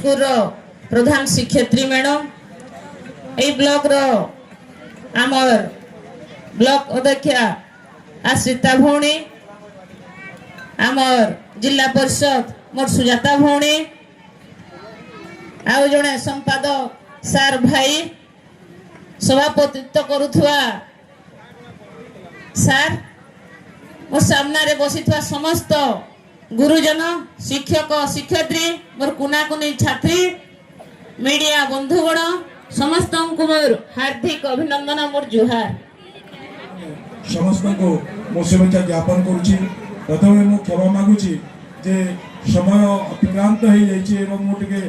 School प्रधान शिक्षयत्री madam ए block रो आमर block अध्यक्षा आश्रिता भौणी आमर जिला परिषद मोर सुजाता भौणी आउ जड़े संपादक सार भाई सभापतित्व करुवा सार मोर सामने बसी समस्त गुरुजन शिक्षक शिक्षयित्री मोर कुना कुनी छात्री मीडिया बंधुगण समस्त को मोर हार्दिक अभिनंदन मोर जुहार समस्त को मो शुभेच्छा ज्ञापन करुछि। प्रथमे मु क्षमा मागुछि जे समय अतिक्रांत हो जाइछि एवं मु टिके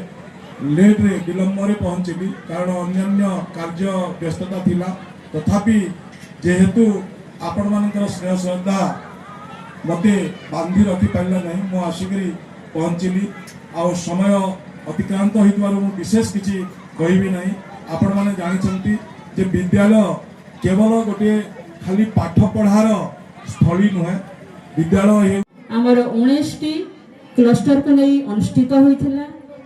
लेट रे विलंब रे पहुंचली कारण अन्य कार्य व्यस्तता थिला तथापि जेहेतु आपण मानकर स्नेह श्रद्धा मते बांधी रखी पाइला नहीं मु आसिकरी पहुंचली आ समय अतिक्रांत होइतबारु मु विशेष किछि कहिबी नहीं। आपण माने जानिछंती जे विद्यालय केवल गोटे खाली पाठ पढ़ार स्थली नुहे विद्यालय आमर 19 टी क्लस्टर को नहीं अनुष्ठित होइथिला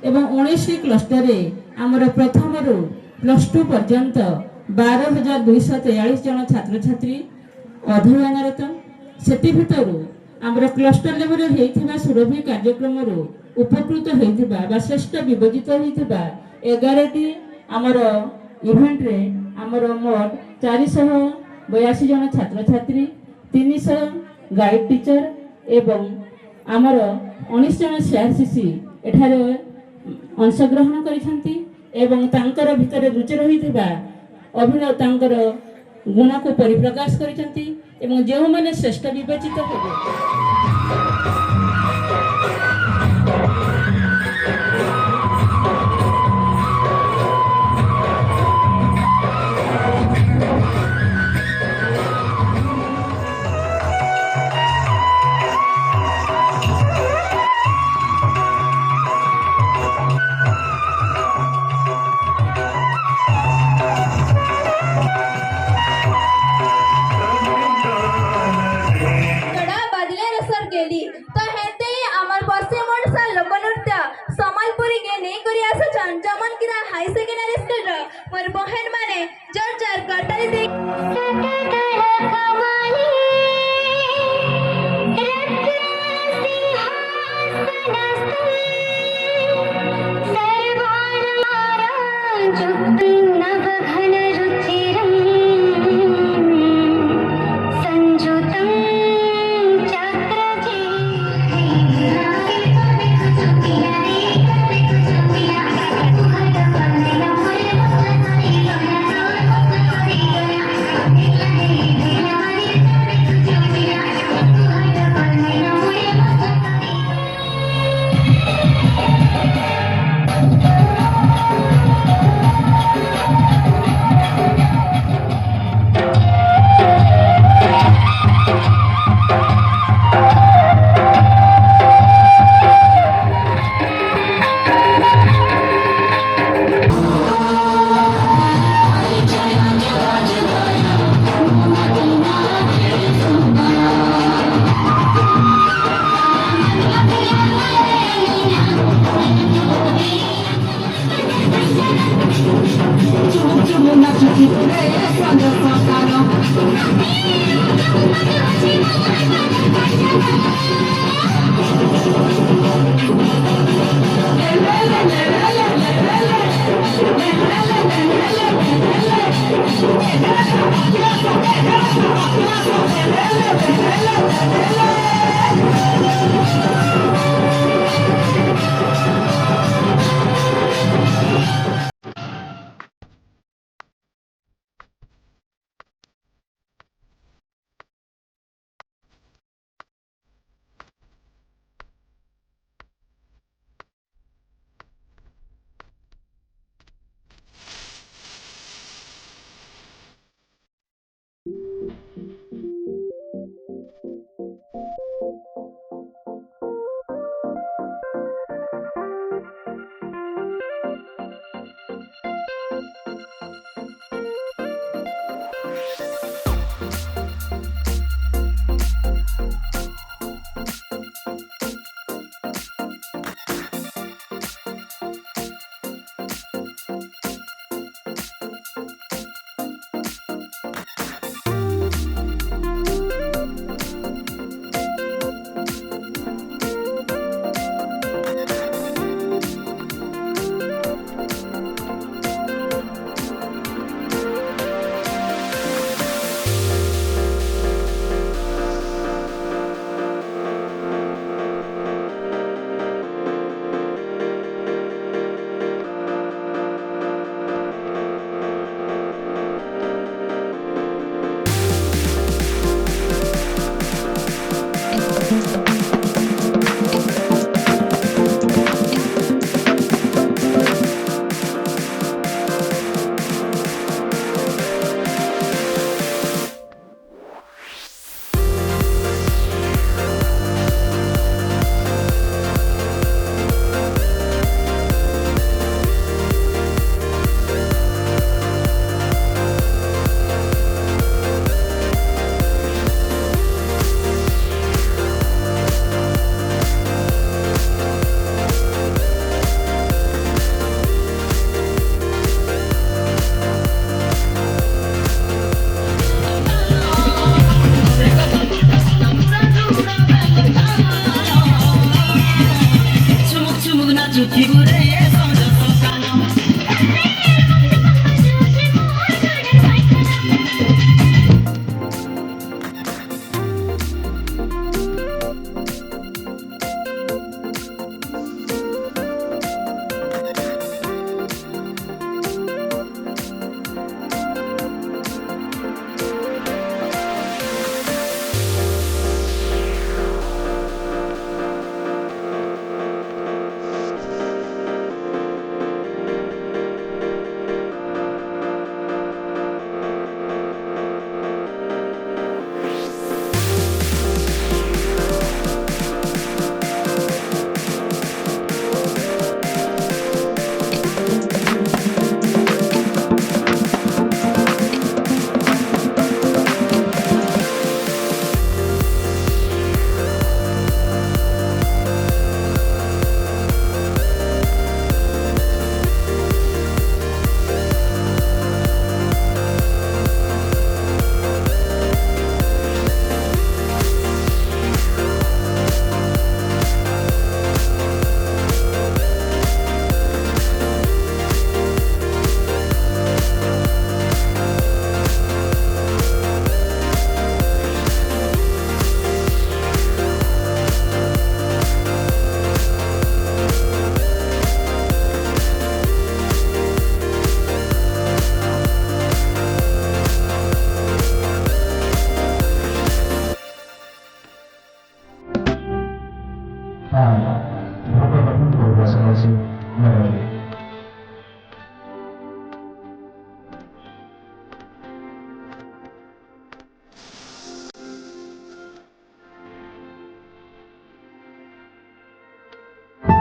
एवं 19 टी क्लस्टर रे आमर प्रथम रु +2 पर्यंत 12,243 जन छात्र छात्री अध्ययनरत सेति भितरु आमर क्लस्टर लेवल हेइथिबा सुरभि कार्यक्रम रु उपकृत हेइथिबा बा श्रेष्ठ विभजित हेइथिबा 11 टी आमर इवेंट रे आमर मोट 482 जन छात्र छात्री 300 गाइड टीचर एवं आमर 19 जन सीआरसीसी एठारे अंशग्रहण करिसंती एवं तांकर भितर रुचि रहिथिबा अभिनव तांकर गुण को परिप्रकाश करिसंती एवं जो माने श्रेष्ठ विवेचित हेबे जमन कि हाई सेकेंडरी स्कूल मोर बहन माने